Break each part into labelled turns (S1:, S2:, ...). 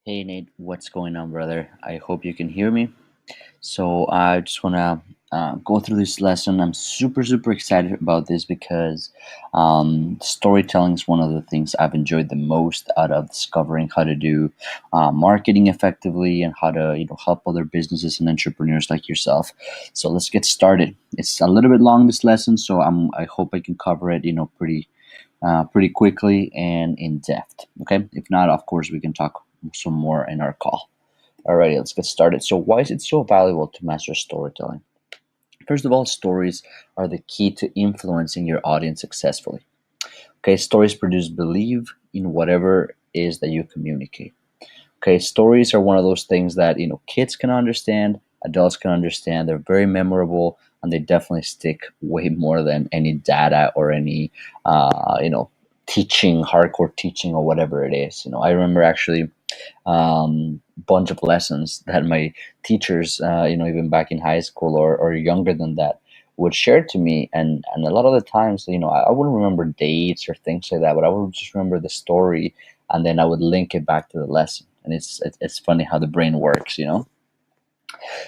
S1: Hey Nate, what's going on, brother? I hope you can hear me. So I just want to go through this lesson. I'm super excited about this because storytelling is one of the things I've enjoyed the most out of discovering how to do marketing effectively and how to help other businesses and entrepreneurs like yourself. So let's get started. It's a little bit long this lesson, so I hope I can cover it pretty quickly and in depth. Okay, if not, of course we can talk some more in our call. Alrighty, let's get started. So, why is it so valuable to master storytelling? First of all, stories are the key to influencing your audience successfully. Okay, stories produce belief in whatever it is that you communicate. Okay, stories are one of those things that kids can understand, adults can understand. They're very memorable, and they definitely stick way more than any data or any teaching, hardcore teaching or whatever it is. I remember actually bunch of lessons that my teachers, even back in high school or younger than that, would share to me. And a lot of the times, I wouldn't remember dates or things like that, but I would just remember the story, and then I would link it back to the lesson. And it's funny how the brain works.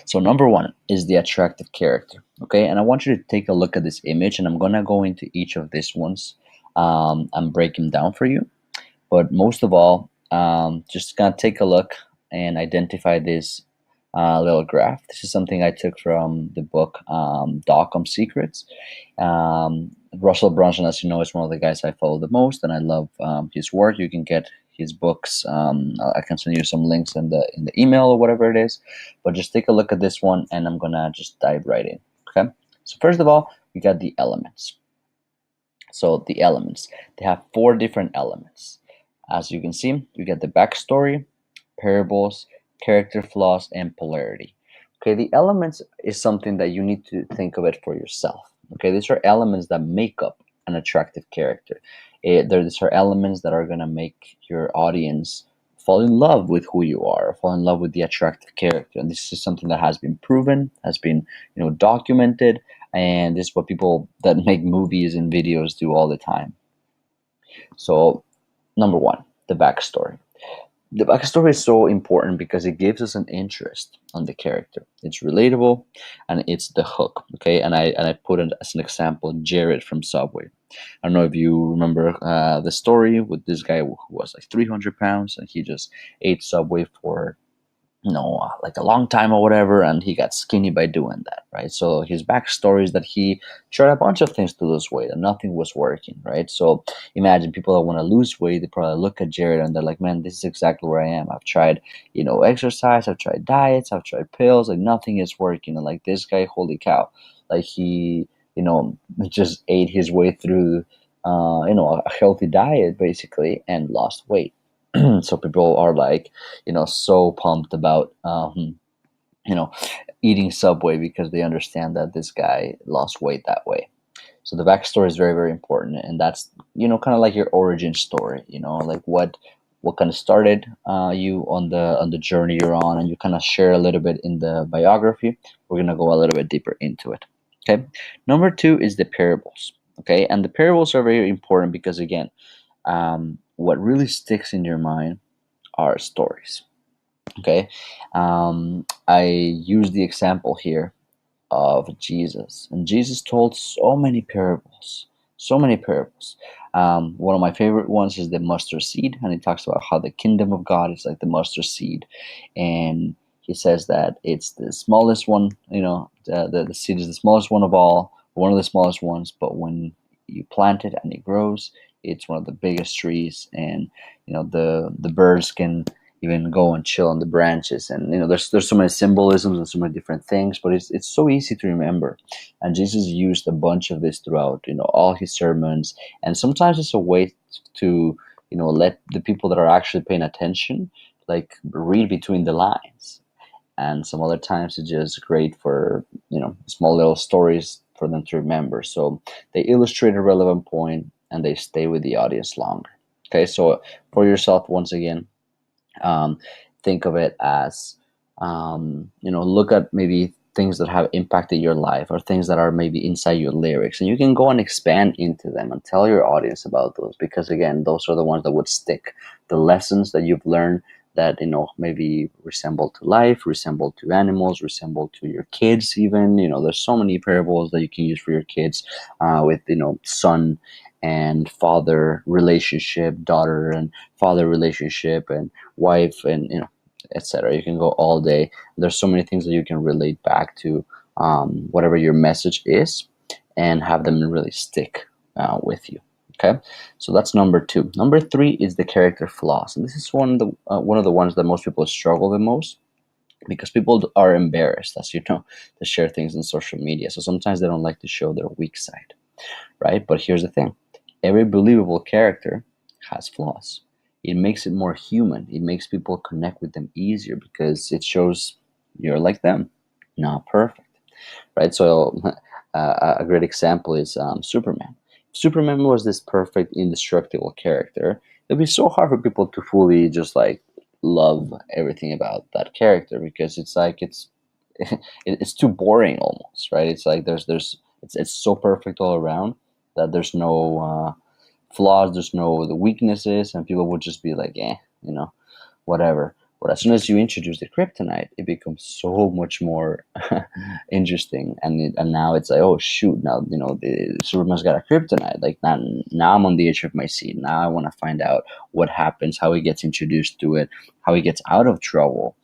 S1: So number one is the attractive character. Okay, and I want you to take a look at this image, and I'm gonna go into each of these ones and break them down for you. But most of all, just gonna take a look and identify this little graph. This is something I took from the book Dotcom Secrets. Russell Brunson, as you know, is one of the guys I follow the most, and I love his work. You can get his books. I can send you some links in the email or whatever it is. But just take a look at this one, and I'm gonna just dive right in. Okay. So first of all, we got the elements. So the elements, they have four different elements. As you can see, you get the backstory, parables, character flaws, and polarity. Okay, the elements is something that you need to think of it for yourself. Okay, these are elements that make up an attractive character. These are elements that are going to make your audience fall in love with who you are, fall in love with the attractive character. And this is something that has been proven, has been documented, and this is what people that make movies and videos do all the time. So number one, the backstory. The backstory is so important because it gives us an interest on the character. It's relatable, and it's the hook. Okay, and I put it as an example, Jared from Subway. I don't know if you remember the story with this guy who was like 300 pounds, and he just ate Subway for like a long time or whatever, and he got skinny by doing that, right? So his backstory is that he tried a bunch of things to lose weight and nothing was working, right? So imagine people that want to lose weight, they probably look at Jared and they're like, man, this is exactly where I am. I've tried, exercise, I've tried diets, I've tried pills, like nothing is working. And like this guy, holy cow, like he, just ate his way through, a healthy diet basically and lost weight. So people are like, so pumped about, you know, eating Subway because they understand that this guy lost weight that way. So the backstory is very important, and that's kind of like your origin story. Like what kind of started you on the journey you're on, and you kind of share a little bit in the biography. We're gonna go a little bit deeper into it. Okay. Number two is the parables. Okay, and the parables are very important because again, what really sticks in your mind are stories. Okay, I use the example here of Jesus, and Jesus told so many parables, so many parables. One of my favorite ones is the mustard seed, and he talks about how the kingdom of God is like the mustard seed, and he says that it's the smallest one. The seed is the smallest one of all, one of the smallest ones, but when you plant it and it grows, it's one of the biggest trees, and the birds can even go and chill on the branches. And there's so many symbolisms and so many different things, but it's so easy to remember. And Jesus used a bunch of this throughout all his sermons, and sometimes it's a way to let the people that are actually paying attention like read between the lines. And some other times it's just great for small little stories for them to remember, so they illustrate a relevant point and they stay with the audience longer. Okay, so for yourself, once again, um, think of it as look at maybe things that have impacted your life or things that are maybe inside your lyrics, and you can go and expand into them and tell your audience about those, because again, those are the ones that would stick. The lessons that you've learned, that maybe resemble to life, resemble to animals, resemble to your kids. Even there's so many parables that you can use for your kids, with son and father relationship, daughter and father relationship, and wife, and etc. You can go all day. There's so many things that you can relate back to, whatever your message is, and have them really stick with you. Okay, so that's number two. Number three is the character flaws, and this is one of the ones that most people struggle the most, because people are embarrassed, as you know, to share things on social media. So sometimes they don't like to show their weak side, right? But here's the thing: every believable character has flaws. It makes it more human. It makes people connect with them easier because it shows you're like them, not perfect, right? So a great example is Superman. If Superman was this perfect, indestructible character, it'd be so hard for people to fully just like love everything about that character, because it's like it's too boring almost, right? It's like it's so perfect all around that there's no flaws, there's no the weaknesses, and people would just be like, whatever. But as soon as you introduce the kryptonite, it becomes so much more interesting, and now it's like, oh shoot, now the Superman's got a kryptonite. Like now I'm on the edge of my seat. Now I want to find out what happens, how he gets introduced to it, how he gets out of trouble.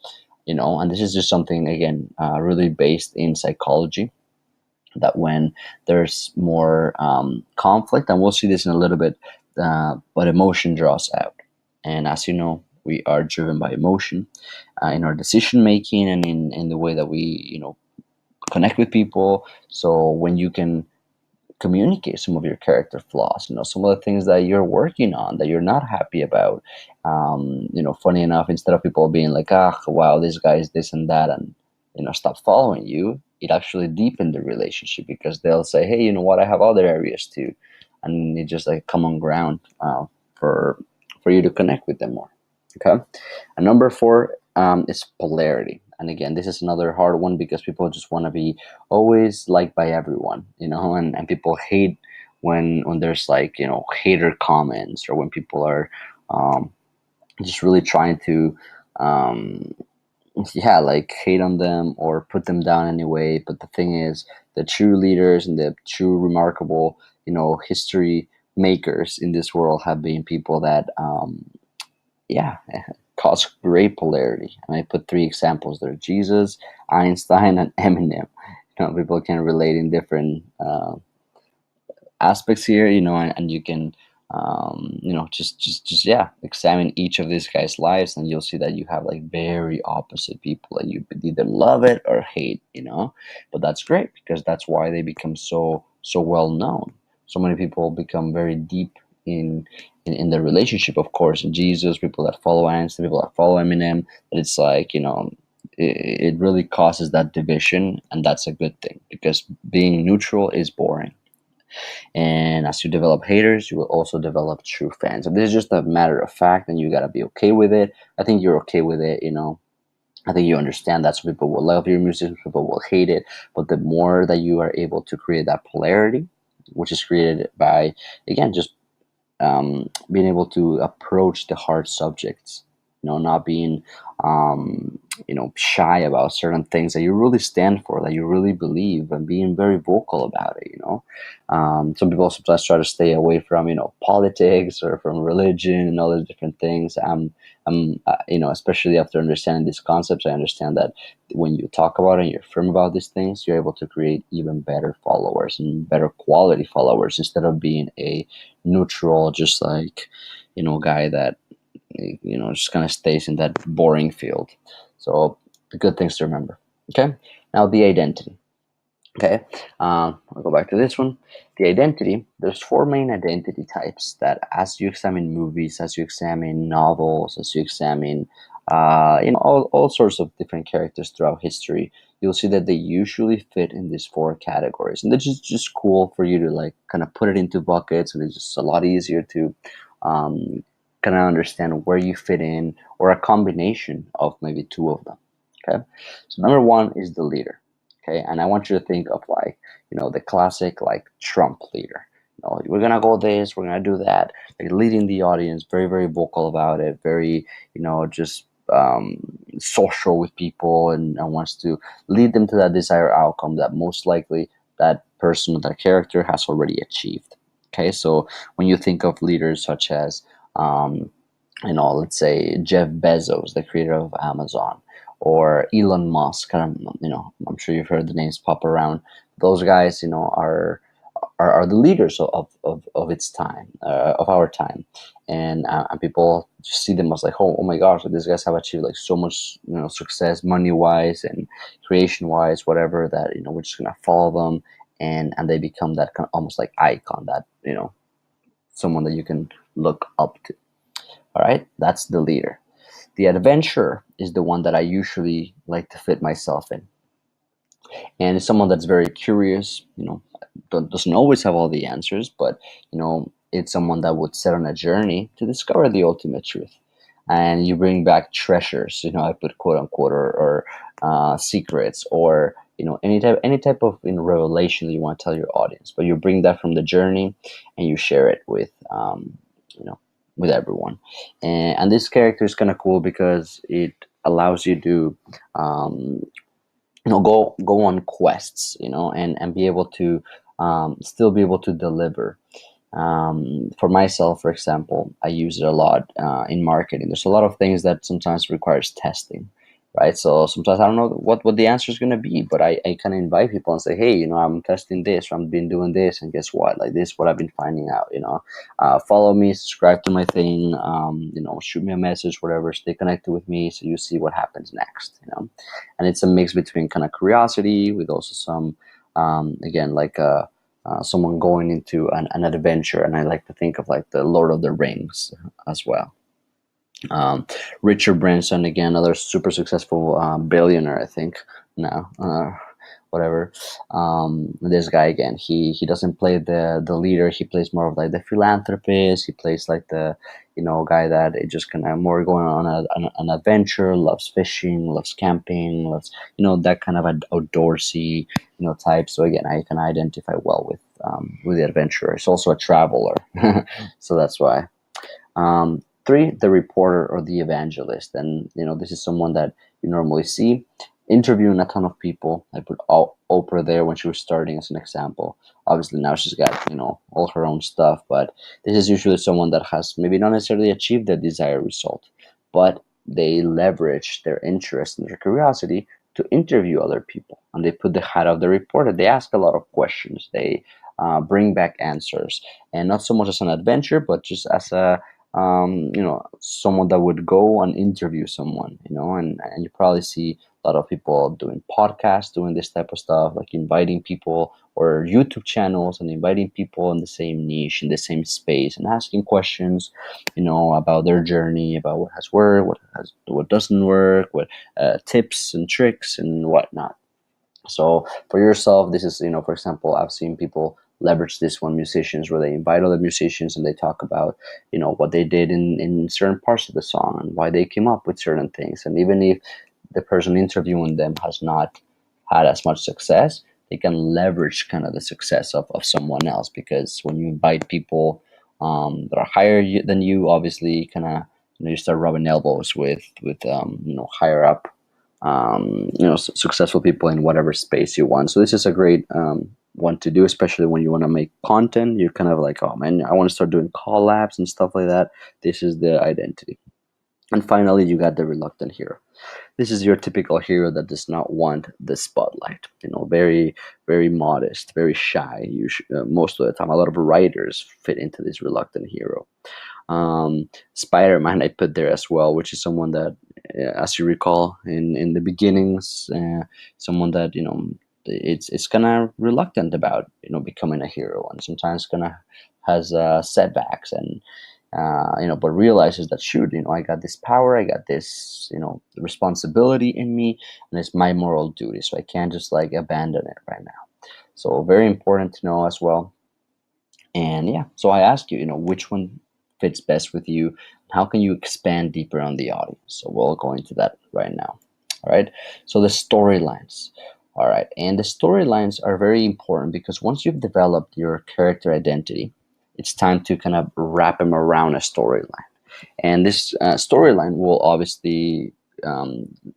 S1: And this is just something, again, really based in psychology, that when there's more conflict, and we'll see this in a little bit, but emotion draws out. And as you know, we are driven by emotion in our decision making, and in the way that we connect with people. So when you can communicate some of your character flaws, some of the things that you're working on that you're not happy about, funny enough, instead of people being like, ah, wow, this guy is this and that, and stop following you, it actually deepened the relationship, because they'll say, hey, you know what, I have other areas too, and it just like common ground for you to connect with them more. Okay. And number four is polarity. And again, this is another hard one, because people just want to be always liked by everyone, and people hate when there's like, hater comments, or when people are um, just really trying to, um, yeah, like hate on them or put them down anyway. But the thing is, the true leaders and the true remarkable, history makers in this world have been people that, yeah, cause great polarity. And I put three examples there: Jesus, Einstein, and Eminem. People can relate in different aspects here, and you can, just yeah, examine each of these guys' lives, and you'll see that you have like very opposite people, and you either love it or hate, but that's great, because that's why they become so well known. So many people become very deep in their relationship, of course, in Jesus, people that follow Einstein, people that follow Eminem, but it's like, it really causes that division, and that's a good thing, because being neutral is boring. And as you develop haters, you will also develop true fans. And this is just a matter of fact, and you gotta be okay with it. I think you're okay with it, I think you understand that some people will love your music, some people will hate it. But the more that you are able to create that polarity, which is created by, again, just being able to approach the hard subjects, not being shy about certain things that you really stand for, that you really believe, and being very vocal about it. Some people sometimes try to stay away from politics or from religion and all those different things. Especially after understanding these concepts, I understand that when you talk about it and you're firm about these things, you're able to create even better followers and better quality followers, instead of being a neutral, just like guy that just kind of stays in that boring field. So the good things to remember. Okay, now the identity. Okay, I'll go back to this one. The identity. There's four main identity types that, as you examine movies, as you examine novels, as you examine, all sorts of different characters throughout history, you'll see that they usually fit in these four categories, and they're just cool for you to like kind of put it into buckets, and it's just a lot easier to um, kind of understand where you fit in, or a combination of maybe two of them. Okay, so number one is the leader. Okay, and I want you to think of like, the classic like Trump leader. We're gonna go this, we're gonna do that, like leading the audience, very, very vocal about it, very, just um, social with people, and wants to lead them to that desired outcome that most likely that person, that character has already achieved. Okay, so when you think of leaders such as, um, let's say Jeff Bezos, the creator of Amazon, or Elon Musk, I'm sure you've heard the names pop around. Those guys, are the leaders of its time, of our time, and people just see them as like, oh my gosh, these guys have achieved like so much, success, money wise and creation wise, whatever, that we're just gonna follow them, and they become that kind of almost like icon, that someone that you can look up to. All right, that's the leader. The adventurer is the one that I usually like to fit myself in, and it's someone that's very curious. Doesn't always have all the answers, but it's someone that would set on a journey to discover the ultimate truth. And you bring back treasures. I put quote unquote, or secrets, or any type of revelation that you want to tell your audience. But you bring that from the journey, and you share it with you know with everyone. And this character is kind of cool because it allows you to um, go on quests, and be able to still be able to deliver. For myself, for example, I use it a lot in marketing. There's a lot of things that sometimes requires testing, right? So sometimes I don't know what the answer is going to be, but I kind of invite people and say, hey, I'm testing this, or I've been doing this, and guess what? Like, this is what I've been finding out. Follow me, subscribe to my thing, shoot me a message, whatever, stay connected with me, so you see what happens next. And it's a mix between kind of curiosity with also some, again, like someone going into an adventure. And I like to think of like the Lord of the Rings as well. Richard Branson, again, another super successful billionaire, I think now, whatever. This guy, again, he doesn't play the leader. He plays more of like the philanthropist. He plays like the guy that is just kind of more going on an adventure, loves fishing, loves camping, loves that kind of outdoorsy type. So again, I can identify well with the adventurer. He's also a traveler, so that's why. Three, the reporter or the evangelist. And this is someone that you normally see interviewing a ton of people. I put Oprah there when she was starting as an example. Obviously now she's got all her own stuff, but this is usually someone that has maybe not necessarily achieved the desired result, but they leverage their interest and their curiosity to interview other people, and they put the hat of the reporter. They ask a lot of questions. They bring back answers, and not so much as an adventure, but just as a someone that would go and interview someone, and you probably see a lot of people doing podcasts, doing this type of stuff, like inviting people, or YouTube channels, and inviting people in the same niche, in the same space, and asking questions, about their journey, about what has worked, what doesn't work, what tips and tricks and whatnot. So for yourself, this is, for example, I've seen people leverage this one, musicians, where they invite other musicians and they talk about, what they did in certain parts of the song and why they came up with certain things. And even if the person interviewing them has not had as much success, they can leverage kind of the success of someone else, because when you invite people that are higher than you, obviously kind of, you start rubbing elbows with higher up successful people in whatever space you want. So this is a great one to do, especially when you want to make content. You're kind of like, oh man, I want to start doing collabs and stuff like that. This is the identity. And finally, you got the reluctant hero. This is your typical hero that does not want the spotlight. Very, very modest, very shy. Most of the time, a lot of writers fit into this reluctant hero. Spider-Man I put there as well, which is someone that, as you recall, in the beginnings, someone that it's kind of reluctant about becoming a hero, and sometimes kind of has setbacks, and but realizes that, shoot, I got this power, I got this responsibility in me, and it's my moral duty, so I can't just like abandon it right now. So very important to know as well. And yeah, so I ask you, which one fits best with you? How can you expand deeper on the audience? So we'll go into that right now. All right. So the storylines. All right. And the storylines are very important, because once you've developed your character identity, it's time to kind of wrap them around a storyline. And this storyline will obviously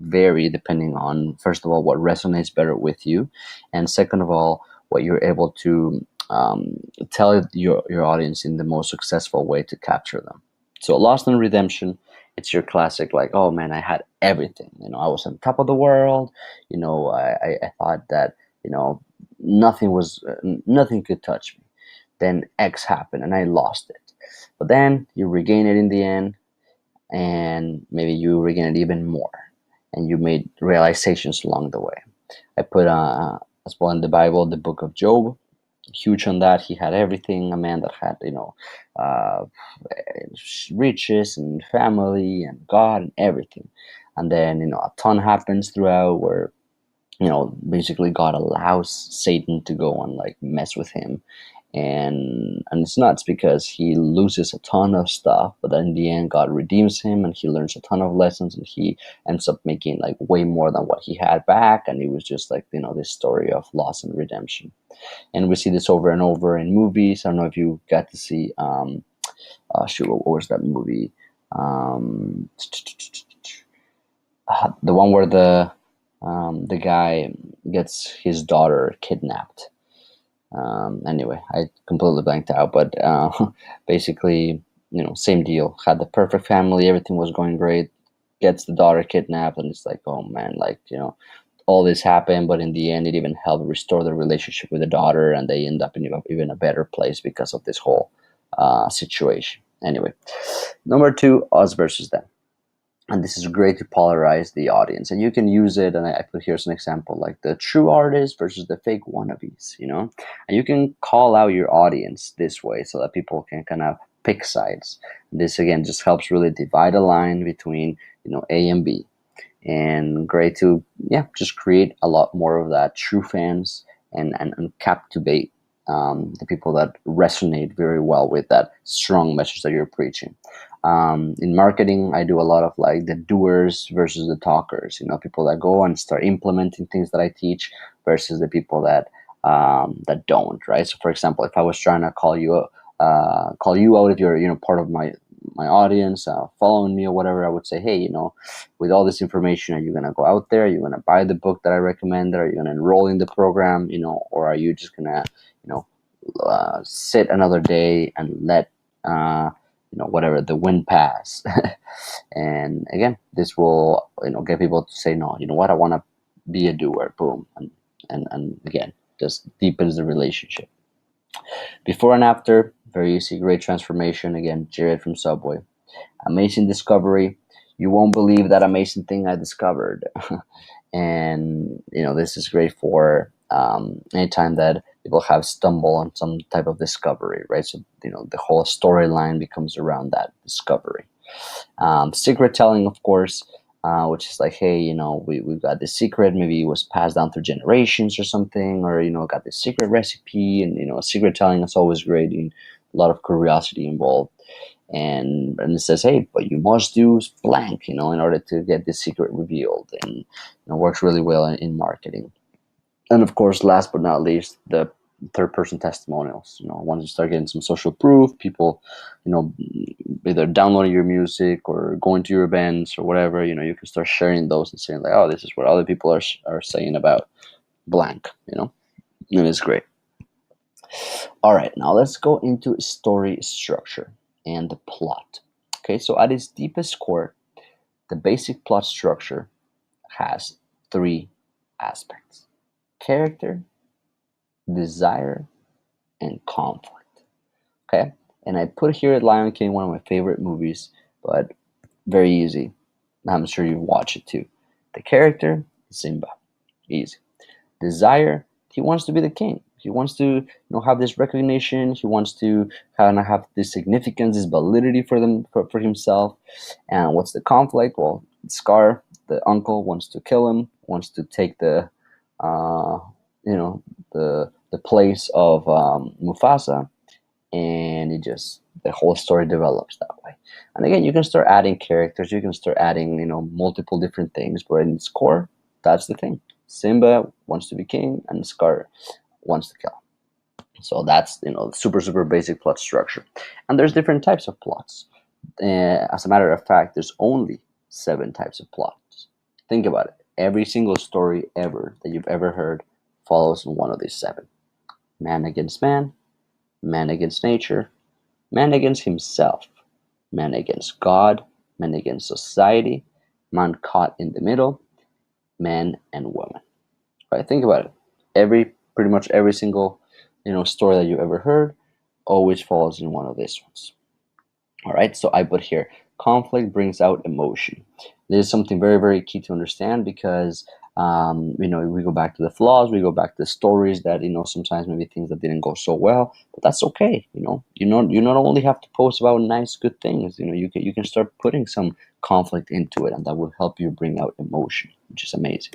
S1: vary depending on, first of all, what resonates better with you, and second of all, what you're able to tell your audience in the most successful way to capture them. So Lost in Redemption, it's your classic, like, oh man, I had everything. I was on top of the world. I thought that, nothing could touch me. Then X happened and I lost it. But then you regain it in the end, and maybe you regain it even more, and you made realizations along the way. I put as well in the Bible the book of Job, huge on that. He had everything, a man that had, uh, riches and family and God and everything. And then, a ton happens throughout where, basically God allows Satan to go and like mess with him. And it's nuts because he loses a ton of stuff, but then in the end God redeems him and he learns a ton of lessons, and he ends up making like way more than what he had back. And it was just like, this story of loss and redemption. And we see this over and over in movies. I don't know if you got to see shoot, what was that movie? Um, the one where the guy gets his daughter kidnapped. Anyway, I completely blanked out, but basically, same deal. Had the perfect family, everything was going great. Gets the daughter kidnapped, and it's like, oh man, like, all this happened, but in the end, it even helped restore the relationship with the daughter, and they end up in even a better place because of this whole situation. Anyway, number two, us versus them. And this is great to polarize the audience, and you can use it, and I put here's an example, like the true artist versus the fake wannabes, and you can call out your audience this way so that people can kind of pick sides. This again just helps really divide a line between A and B, and great to just create a lot more of that true fans, and captivate the people that resonate very well with that strong message that you're preaching. In marketing, I do a lot of like the doers versus the talkers. People that go and start implementing things that I teach versus the people that don't. Right. So, for example, if I was trying to call you out if you're part of my audience, following me or whatever, I would say, hey, with all this information, are you gonna go out there? Are you gonna buy the book that I recommended? Are you gonna enroll in the program? Or are you just gonna sit another day and let whatever the wind pass. And again, this will get people to say, no, you know what, I want to be a doer. Boom. And again, just deepens the relationship. Before and after, very easy, great transformation. Again, Jared from Subway. Amazing discovery. You won't believe that amazing thing I discovered. And this is great for anytime that people have stumbled on some type of discovery, right? So the whole storyline becomes around that discovery. Secret telling, of course, which is like, hey, we've got this secret, maybe it was passed down through generations or something, or got this secret recipe. And secret telling is always great, in a lot of curiosity involved. And it says, hey, but you must do blank, in order to get this secret revealed. And works really well in marketing. And of course, last but not least, the third person testimonials. Once you start getting some social proof, people, either downloading your music or going to your events or whatever, you can start sharing those and saying like, oh, this is what other people are saying about blank, and it's great. All right, now let's go into story structure and the plot. Okay, so at its deepest core, the basic plot structure has three aspects: character, desire, and conflict. Okay, and I put here at Lion King, one of my favorite movies, but very easy. I'm sure you've watched it too. The character, Simba, easy. Desire, he wants to be the king. He wants to have this recognition. He wants to kind of have this significance, this validity for himself. And what's the conflict? Well, Scar, the uncle, wants to kill him. Wants to take the the place of Mufasa, and the whole story develops that way. And again, you can start adding characters. You can start adding multiple different things, but in its core, that's the thing. Simba wants to be king, and Scar wants to kill. So that's super basic plot structure. And there's different types of plots. As a matter of fact, there's only seven types of plots. Think about it. Every single story ever that you've ever heard follows in one of these seven: man against man, man against nature, man against himself, man against God, man against society, man caught in the middle, man and woman. Right? Think about it. Pretty much every single story that you ever heard always falls in one of these ones. All right, so I put here, conflict brings out emotion. This is something very, very key to understand because, we go back to the flaws, we go back to the stories that, sometimes maybe things that didn't go so well, but that's okay. You not only have to post about nice, good things, you can start putting some conflict into it, and that will help you bring out emotion, which is amazing.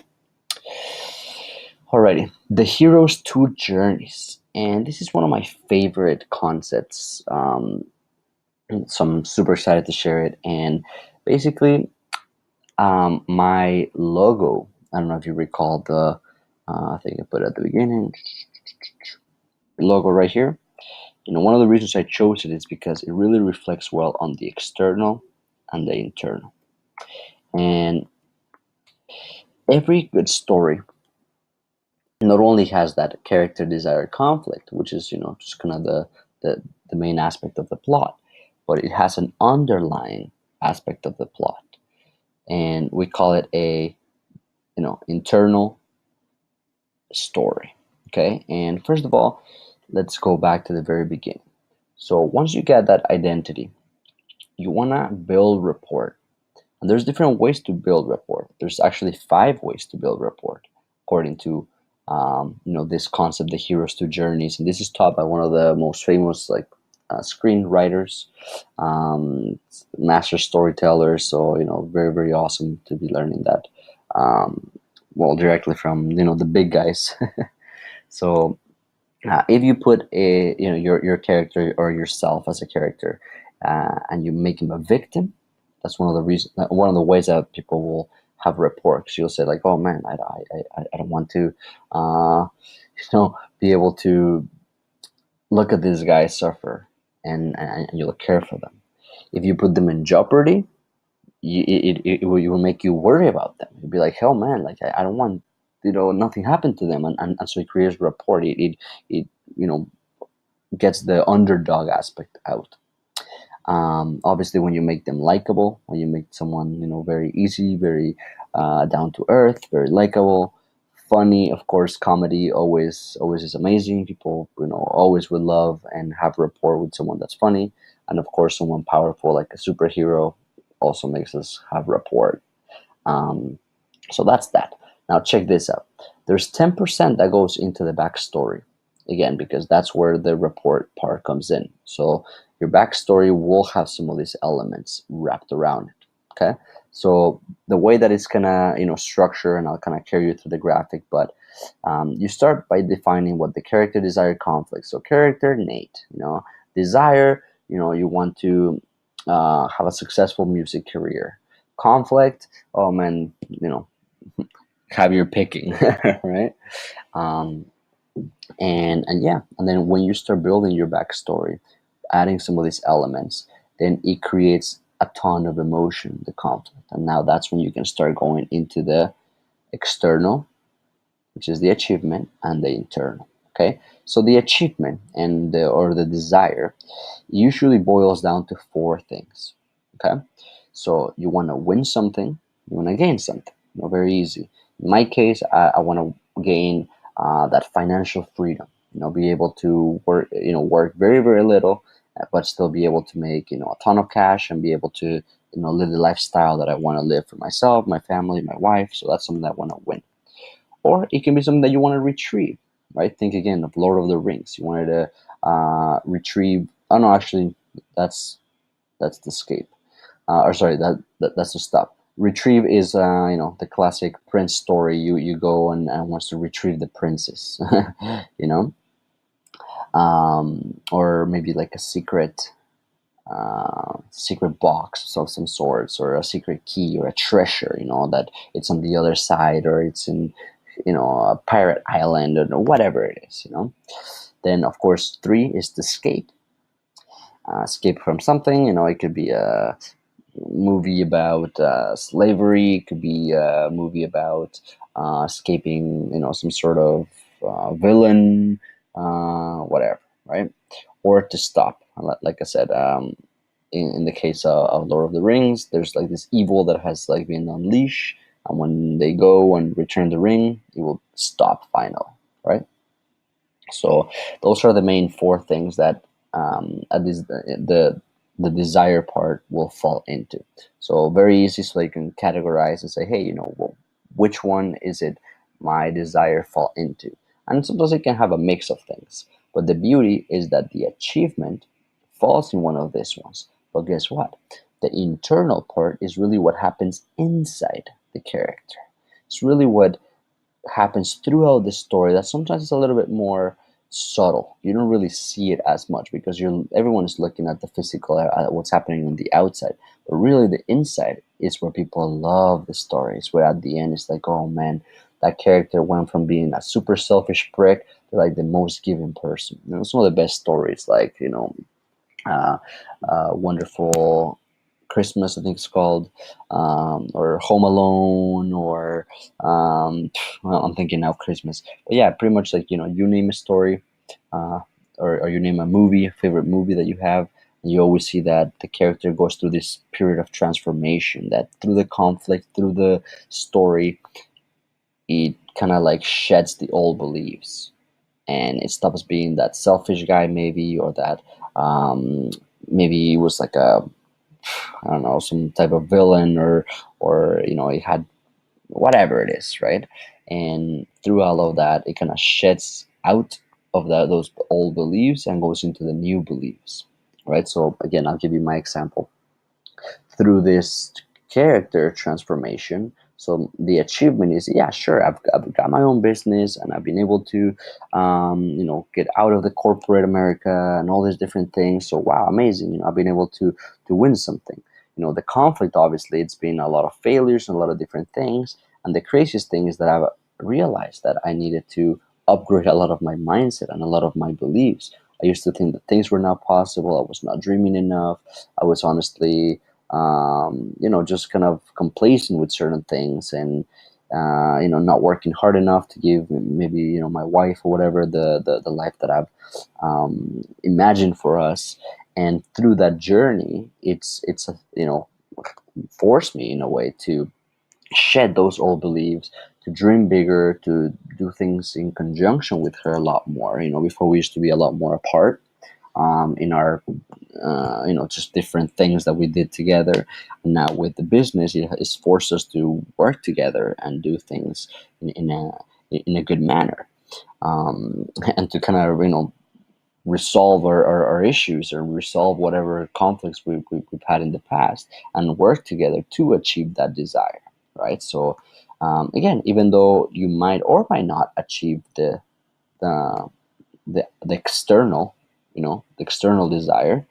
S1: Alrighty, the hero's two journeys. And this is one of my favorite concepts. So I'm super excited to share it. And basically, my logo, I don't know if you recall I think I put it at the beginning, logo right here. One of the reasons I chose it is because it really reflects well on the external and the internal. And every good story not only has that character desire conflict, which is, just kind of the main aspect of the plot, but it has an underlying aspect of the plot. And we call it a internal story. Okay, and first of all, let's go back to the very beginning. So once you get that identity, you want to build rapport. And there's different ways to build rapport. There's actually 5 ways to build rapport according to this concept, the hero's two journeys. And this is taught by one of the most famous screenwriters, master storytellers. So very, very awesome to be learning that. Directly from the big guys. So if you put your character or yourself as a character, and you make him a victim, that's one of the ways that people will have rapport. Because you'll say like, oh man, I don't want to be able to look at these guys suffer, and you'll care for them. If you put them in jeopardy, it will make you worry about them. You'll be like, hell man, like I don't want nothing happened to them, and so it creates rapport. It gets the underdog aspect out. Obviously, when you make them likable, when you make someone very easy, very down to earth, very likable, funny, of course, comedy always is amazing. People always would love and have rapport with someone that's funny, and of course, someone powerful like a superhero also makes us have rapport. Um, so that's that. Now check this out. There's 10% that goes into the backstory. Again, because that's where the rapport part comes in. So your backstory will have some of these elements wrapped around it. Okay. So the way that it's gonna structure, and I'll kind of carry you through the graphic, but you start by defining what the character desire conflict. So character, Nate, desire, you want to have a successful music career. Conflict, oh man, have your picking, right? Um, and yeah, and then when you start building your backstory, adding some of these elements, then it creates a ton of emotion, the conflict, and now that's when you can start going into the external, which is the achievement, and the internal. Okay, so the achievement or the desire usually boils down to 4 things. Okay, so you want to win something, you want to gain something. Very easy. In my case, I want to gain that financial freedom. Be able to work very, very little, but still be able to make a ton of cash and be able to live the lifestyle that I want to live for myself, my family, my wife. So that's something that I want to win. Or it can be something that you want to retrieve, right? Think again of Lord of the Rings. You wanted to retrieve. Oh no, actually, that's the escape. Or sorry, that's the stop. Retrieve is the classic prince story. You go and wants to retrieve the princess, you know, or maybe like a secret box of some sorts, or a secret key, or a treasure, that it's on the other side, or it's in a pirate island, or whatever it is. Then of course 3 is the escape. escape from something. It could be a movie about slavery. It could be a movie about escaping, some sort of villain, whatever, right? Or to stop. Like I said, in the case of Lord of the Rings, there's like this evil that has like been unleashed, and when they go and return the ring, it will stop finally, right? So those are the main four things that at this, the desire part will fall into. So very easy, so you can categorize and say, hey, well, which one is it my desire fall into? And sometimes it can have a mix of things. But the beauty is that the achievement falls in one of these ones. But guess what? The internal part is really what happens inside the character. It's really what happens throughout the story that sometimes it's a little bit more subtle. You don't really see it as much because everyone is looking at the physical, at what's happening on the outside. But really, the inside is where people love the stories. Where at the end, it's like, oh man, that character went from being a super selfish prick to like the most giving person. Some of the best stories, like uh, Wonderful Christmas, I think it's called, or Home Alone, or well, I'm thinking now Christmas. But yeah, pretty much like you name a story, uh, or you name a movie, a favorite movie that you have, and you always see that the character goes through this period of transformation. That through the conflict, through the story, it kind of like sheds the old beliefs, and it stops being that selfish guy, maybe, or that maybe it was like a, I don't know, some type of villain, or it had whatever it is, right? And through all of that, it kind of sheds out of those old beliefs and goes into the new beliefs, right? So again, I'll give you my example through this character transformation. So the achievement is, yeah, sure, I've got my own business and I've been able to, get out of the corporate America and all these different things. So wow, amazing. I've been able to win something. The conflict, obviously, it's been a lot of failures and a lot of different things. And the craziest thing is that I've realized that I needed to upgrade a lot of my mindset and a lot of my beliefs. I used to think that things were not possible. I was not dreaming enough. I was honestly just kind of complacent with certain things, and not working hard enough to give maybe my wife or whatever the life that I've imagined for us. And through that journey, it's forced me in a way to shed those old beliefs, to dream bigger, to do things in conjunction with her a lot more. Before we used to be a lot more apart in our just different things that we did together. And now with the business, it's forced us to work together and do things in a good manner, and to kind of resolve our issues, or resolve whatever conflicts we've had in the past, and work together to achieve that desire, right? So again, even though you might or might not achieve the the external, the external desire,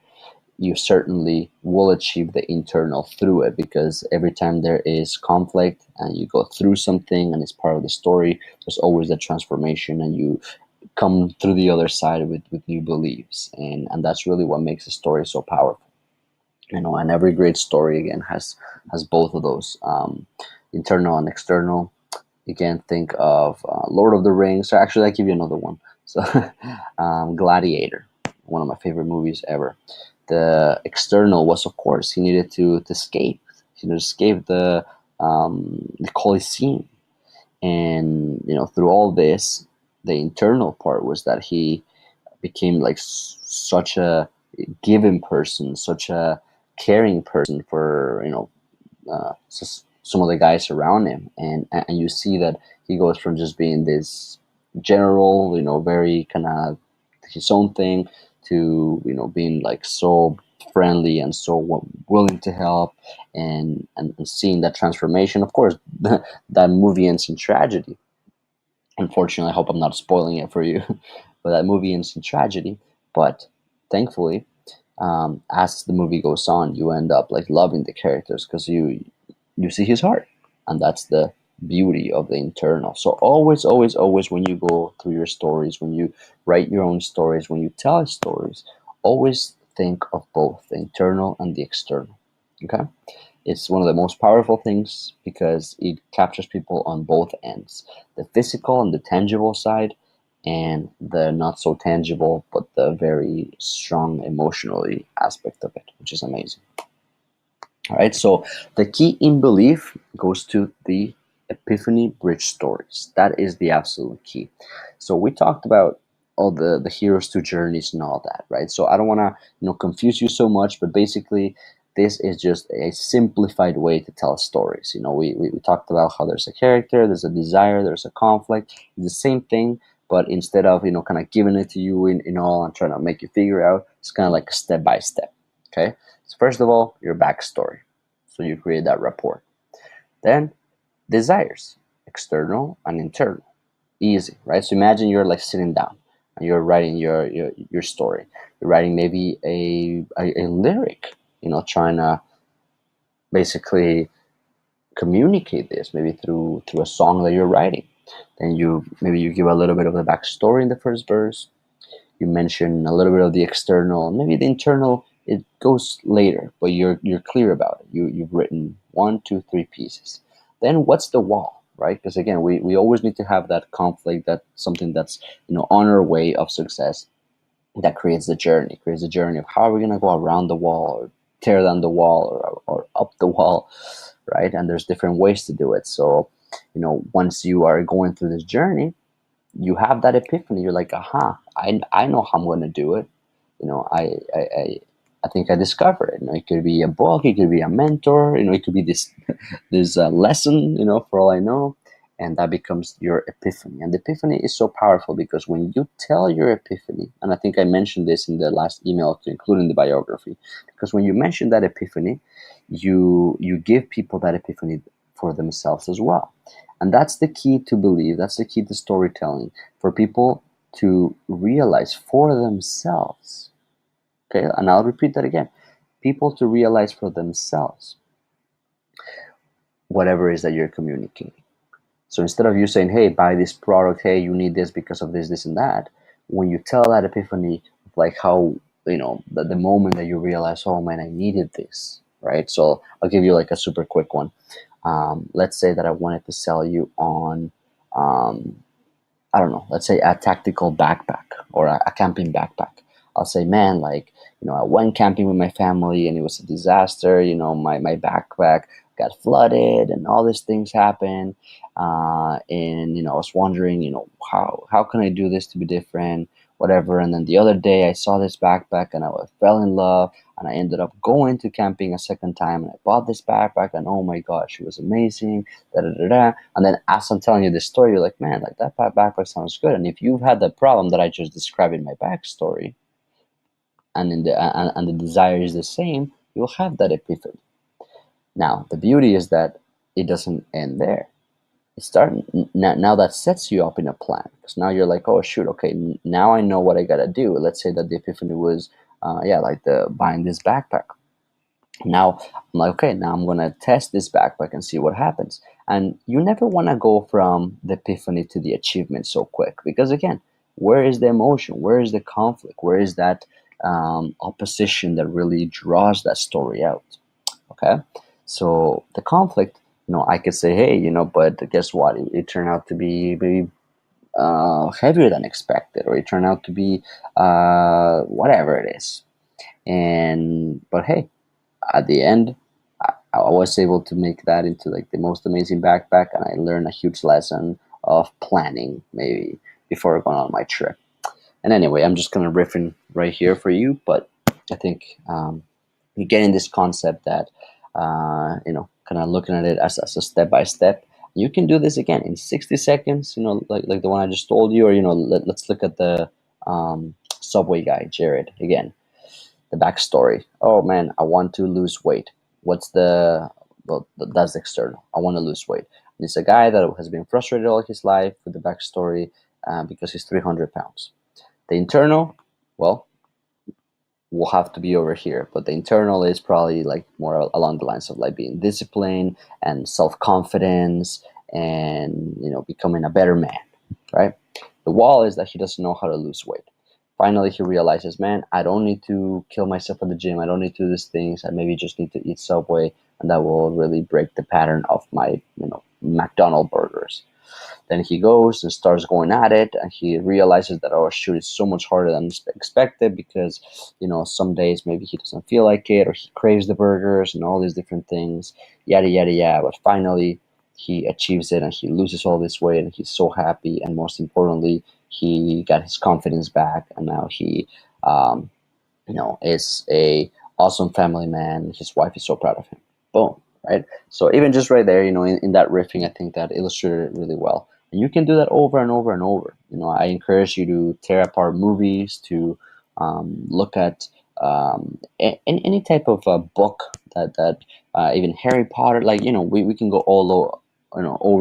S1: you certainly will achieve the internal through it, because every time there is conflict and you go through something and it's part of the story, there's always a transformation, and you come through the other side with new beliefs, and that's really what makes a story so powerful. And every great story again has both of those, internal and external. You can think of Lord of the Rings. So actually, I give you another one. So, Gladiator, one of my favorite movies ever. The external was, of course, he needed to escape. He needed to escape the Colosseum, and through all this, the internal part was that he became like such a giving person, such a caring person for some of the guys around him, and you see that he goes from just being this general, very kind of his own thing, to being like so friendly and so willing to help, and seeing that transformation. Of course, that movie ends in tragedy. Unfortunately, I hope I'm not spoiling it for you, but that movie ends in tragedy. But thankfully, as the movie goes on, you end up like loving the characters, because you see his heart, and that's the beauty of the internal. So always, always, always, when you go through your stories, when you write your own stories, when you tell stories, always think of both the internal and the external. Okay, it's one of the most powerful things because it captures people on both ends, the physical and the tangible side, and the not so tangible but the very strong emotionally aspect of it, which is amazing. All right, so the key in belief goes to the epiphany bridge stories. That is the absolute key. So we talked about all the heroes to journeys and all that, right? So I don't want to confuse you so much, but basically this is just a simplified way to tell stories. We talked about how there's a character, there's a desire, there's a conflict. It's the same thing, but instead of kind of giving it to you in all and trying to make you figure out, it's kind of like a step by step. Okay, so first of all, your backstory. So you create that rapport. Then desires, external and internal. Easy, right? So imagine you're like sitting down and you're writing your story. You're writing maybe a lyric, trying to basically communicate this maybe through a song that you're writing. Then you give a little bit of the backstory in the first verse. You mention a little bit of the external, maybe the internal. It goes later, but you're clear about it. You've written one, two, three pieces. Then what's the wall, right? Because again, we always need to have that conflict, that something that's on our way of success, that creates the journey of how are we going to go around the wall or tear down the wall or up the wall, right? And there's different ways to do it. So once you are going through this journey, you have that epiphany. You're like, aha, I know how I'm going to do it. I think I discovered it. It could be a book, it could be a mentor, it could be this lesson, for all I know, and that becomes your epiphany. And the epiphany is so powerful because when you tell your epiphany, and I think I mentioned this in the last email to include in the biography, because when you mention that epiphany, you give people that epiphany for themselves as well. And that's the key to believe. That's the key to storytelling, for people to realize for themselves. Okay, and I'll repeat that again. People to realize for themselves whatever it is that you're communicating. So instead of you saying, hey, buy this product, hey, you need this because of this, this, and that, when you tell that epiphany, like how, the moment that you realize, oh man, I needed this, right? So I'll give you like a super quick one. Let's say that I wanted to sell you on, I don't know, let's say a tactical backpack or a camping backpack. I'll say, man, like, I went camping with my family and it was a disaster. My backpack got flooded and all these things happened. And I was wondering, how can I do this to be different, whatever. And then the other day I saw this backpack and I fell in love and I ended up going to camping a second time and I bought this backpack and oh my gosh, it was amazing. Da, da, da, da. And then as I'm telling you this story, you're like, man, like that backpack sounds good. And if you've had the problem that I just described in my backstory, and the desire is the same, you'll have that epiphany. Now, the beauty is that it doesn't end there. Now that sets you up in a plan, because now you're like, oh shoot, okay, now I know what I gotta do. Let's say that the epiphany was, like the buying this backpack. Now I'm like, okay, now I'm gonna test this backpack and see what happens. And you never want to go from the epiphany to the achievement so quick, because again, where is the emotion? Where is the conflict? Where is that opposition that really draws that story out? Okay, so the conflict, I could say, hey, but guess what? It turned out to be maybe heavier than expected, or it turned out to be whatever it is. But hey, at the end, I was able to make that into like the most amazing backpack, and I learned a huge lesson of planning maybe before going on my trip. And anyway, I'm just gonna riff in right here for you, but I think you're getting this concept that kind of looking at it as a step by step. You can do this again in 60 seconds. Like the one I just told you, or let's look at the Subway guy, Jared, again. The backstory. Oh man, I want to lose weight. That's external. I want to lose weight. And it's a guy that has been frustrated all his life with the backstory because he's 300 pounds. The internal, well, will have to be over here, but the internal is probably like more along the lines of like being disciplined and self-confidence and becoming a better man, right? The wall is that he doesn't know how to lose weight. finally he realizes, man, I don't need to kill myself at the gym. I don't need to do these things. I maybe just need to eat Subway, and that will really break the pattern of my, McDonald burgers. Then he goes and starts going at it, and he realizes that, oh shoot, it's so much harder than expected, because some days maybe he doesn't feel like it, or he craves the burgers and all these different things, yada yada yada. But finally, he achieves it, and he loses all this weight, and he's so happy. And most importantly, he got his confidence back, and now he, um, is a awesome family man. His wife is so proud of him. Boom, right? So even just right there, in that riffing, I think that illustrated it really well. And you can do that over and over and over. I encourage you to tear apart movies, to look at any type of book that even Harry Potter, like we can go over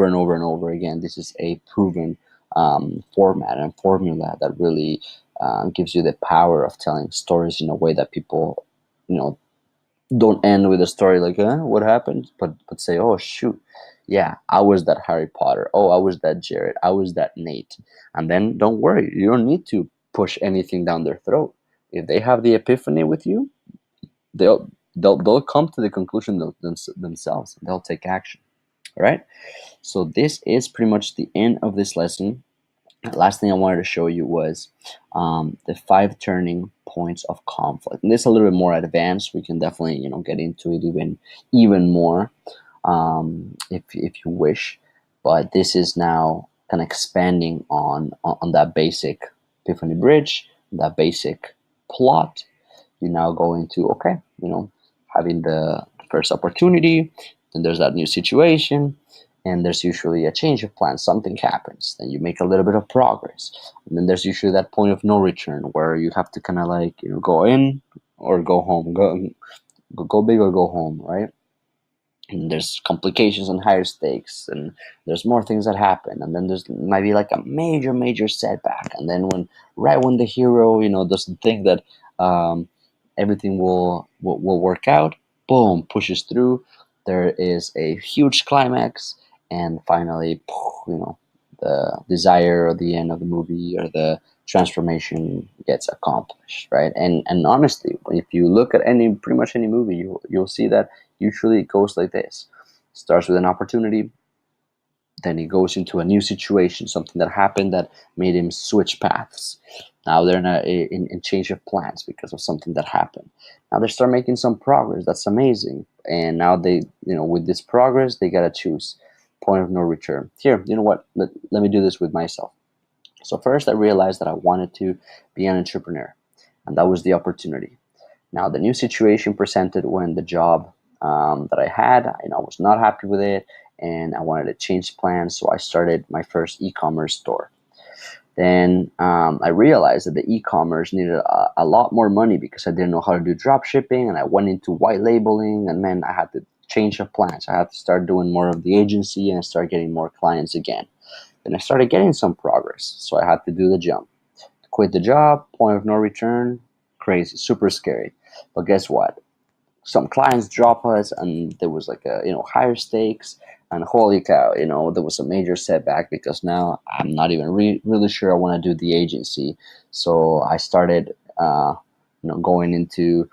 S1: and over and over again. This is a proven format and formula that really gives you the power of telling stories in a way that people, you know, don't end with a story like, what happened? But say, oh shoot, yeah, I was that Harry Potter. Oh, I was that Jared. I was that Nate. And then don't worry, you don't need to push anything down their throat. If they have the epiphany with you, they'll come to the conclusion themselves. They'll take action. All right. So this is pretty much the end of this lesson. Last thing I wanted to show you was the 5 turning points of conflict. And this is a little bit more advanced. We can definitely get into it even more if you wish. But this is now kind of expanding on that basic Epiphany Bridge, that basic plot. You now go into, okay, having the first opportunity, then there's that new situation, and there's usually a change of plan. Something happens, then you make a little bit of progress, and then there's usually that point of no return where you have to kind of like go in or go home, go big or go home, right? And there's complications and higher stakes, and there's more things that happen, and then there's might be like a major setback, and then when the hero doesn't think that everything will work out, boom, pushes through. There is a huge climax, and finally, the desire or the end of the movie or the transformation gets accomplished, right? And honestly, if you look at pretty much any movie, you'll see that usually it goes like this: starts with an opportunity, then he goes into a new situation, something that happened that made him switch paths. Now they're in change of plans because of something that happened. Now they start making some progress. That's amazing. And now they, with this progress, they gotta choose point of no return. Here, you know what? Let me do this with myself. So first, I realized that I wanted to be an entrepreneur, and that was the opportunity. Now the new situation presented when the job that I had, I was not happy with it, and I wanted to change plans. So I started my first e-commerce store. Then I realized that the e-commerce needed a lot more money because I didn't know how to do drop shipping, and I went into white labeling, and man, I had to change of plans. I had to start doing more of the agency and start getting more clients again. Then I started getting some progress, so I had to do the jump. Quit the job, point of no return, crazy, super scary. But guess what? Some clients drop us, and there was like a higher stakes, and holy cow, there was a major setback because now I'm not even really sure I want to do the agency. So I started going into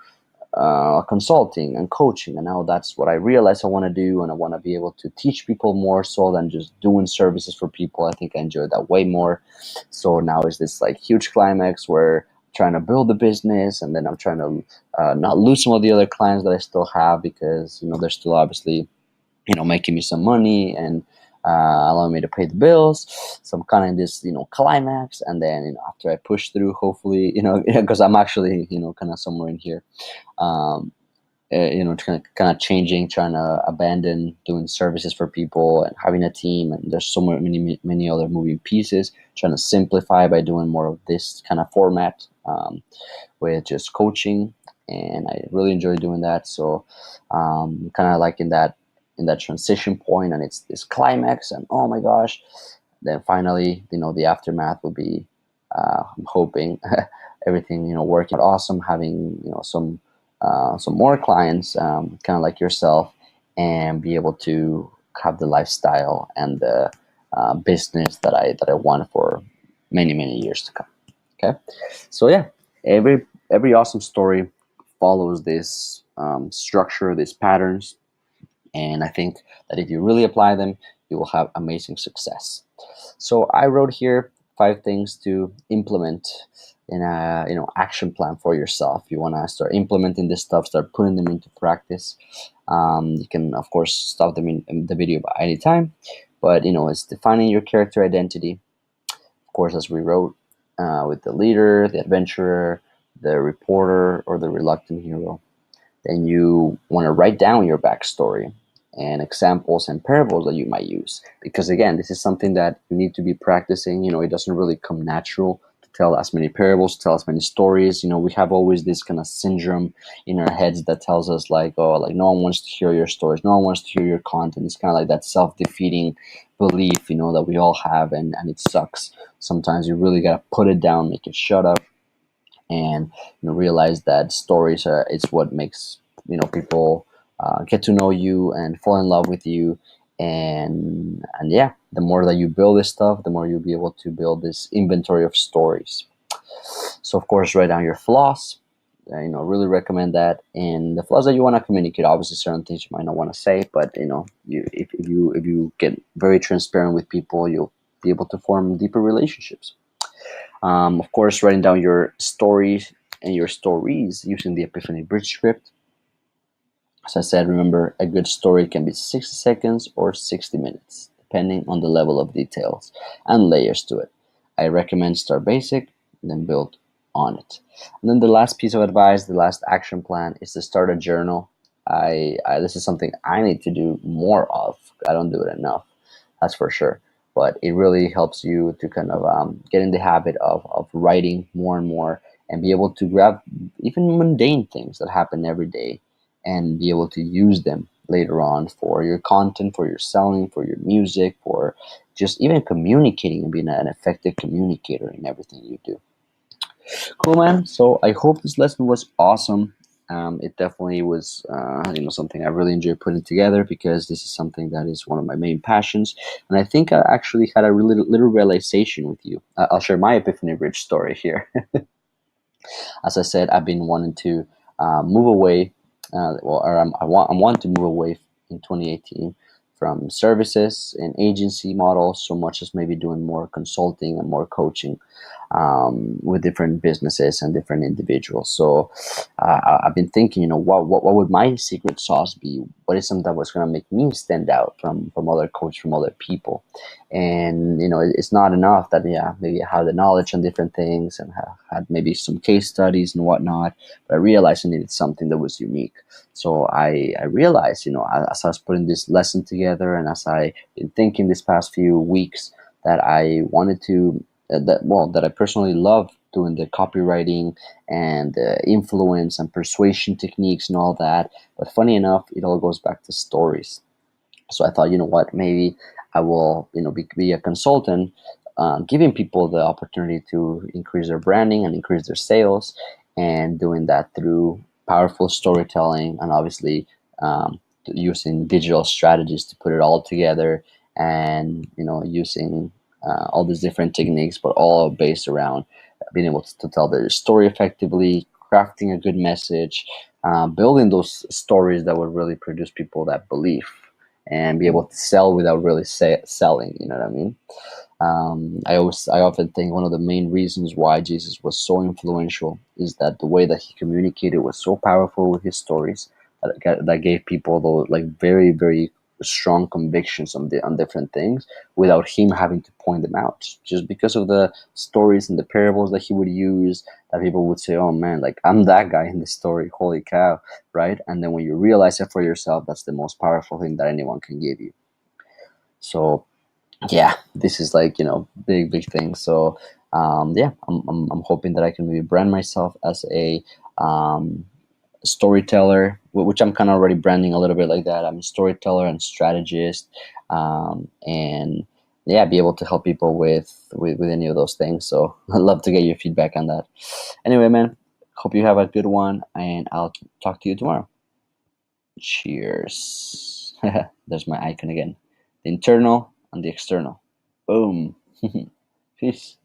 S1: consulting and coaching, and now that's what I realize I want to do, and I want to be able to teach people more so than just doing services for people. I think I enjoy that way more. So now is this like huge climax where I'm trying to build the business, and then I'm trying to not lose some of the other clients that I still have, because they're still obviously making me some money and allowing me to pay the bills. So I'm kind of in this climax, and then after I push through, hopefully because I'm actually kind of somewhere in here, um, kind of changing, trying to abandon doing services for people and having a team. And there's so many other moving pieces. Trying to simplify by doing more of this kind of format with just coaching, and I really enjoy doing that. So kind of like in that transition point, and it's this climax, and oh my gosh, then finally the aftermath will be I'm hoping everything working out awesome, having some more clients, kind of like yourself, and be able to have the lifestyle and the business that I want for many years to come. Okay, so yeah, every awesome story follows this structure, these patterns, and I think that if you really apply them, you will have amazing success. So I wrote here 5 things to implement in a action plan for yourself. You want to start implementing this stuff, start putting them into practice. You can of course stop them in the video by any time, but it's defining your character identity. Of course, as we wrote, with the leader, the adventurer, the reporter, or the reluctant hero. Then you want to write down your backstory and examples and parables that you might use. Because again, this is something that you need to be practicing. It doesn't really come natural to tell as many parables, tell as many stories. We have always this kind of syndrome in our heads that tells us like, oh, like no one wants to hear your stories, no one wants to hear your content. It's kind of like that self-defeating belief, that we all have, and it sucks. Sometimes you really gotta put it down, make it shut up, and realize that stories are it's what makes people get to know you and fall in love with you, and yeah, the more that you build this stuff, the more you'll be able to build this inventory of stories. So of course, write down your flaws. Really recommend that. And the flaws that you want to communicate, obviously certain things you might not want to say, but if you get very transparent with people, you'll be able to form deeper relationships. Of course, writing down your stories and your stories using the Epiphany Bridge script. As I said, remember, a good story can be 60 seconds or 60 minutes, depending on the level of details and layers to it. I recommend start basic, then build on it. And then the last piece of advice, the last action plan, is to start a journal. This is something I need to do more of. I don't do it enough, that's for sure. But it really helps you to kind of get in the habit of writing more and more, and be able to grab even mundane things that happen every day and be able to use them later on for your content, for your selling, for your music, for just even communicating and being an effective communicator in everything you do. Cool, man. So I hope this lesson was awesome. It definitely was, something I really enjoyed putting together, because this is something that is one of my main passions. And I think I actually had a really little realization with you. I'll share my Epiphany Bridge story here. As I said, I've been wanting to move away, or I'm wanting to move away in 2018 from services and agency models, so much as maybe doing more consulting and more coaching with different businesses and different individuals. So I've been thinking, what would my secret sauce be? What is something that was going to make me stand out from other coaches, from other people? And it's not enough that maybe I have the knowledge on different things and have had maybe some case studies and whatnot, but I realized I needed something that was unique. So I realized, as I was putting this lesson together, and as I been thinking this past few weeks, that I wanted to that I personally love doing the copywriting and the influence and persuasion techniques and all that. But funny enough, it all goes back to stories. So I thought, what, maybe I will, be a consultant, giving people the opportunity to increase their branding and increase their sales, and doing that through powerful storytelling, and obviously using digital strategies to put it all together, and using all these different techniques, but all based around being able to tell their story effectively, crafting a good message, building those stories that would really produce people that belief, and be able to sell without really selling. You know what I mean? I often think one of the main reasons why Jesus was so influential is that the way that he communicated was so powerful with his stories, that gave people those like very, very strong convictions on different things, without him having to point them out, just because of the stories and the parables that he would use, that people would say, oh man, like I'm that guy in the story, holy cow, right? And then when you realize it for yourself, that's the most powerful thing that anyone can give you. So yeah, this is like big thing. So yeah, I'm hoping that I can maybe brand myself as a storyteller, which I'm kind of already branding a little bit like that. I'm a storyteller and strategist, and yeah, be able to help people with any of those things. So I'd love to get your feedback on that. Anyway, man, hope you have a good one, and I'll talk to you tomorrow. Cheers. There's my icon again. The internal and the external. Boom. Peace.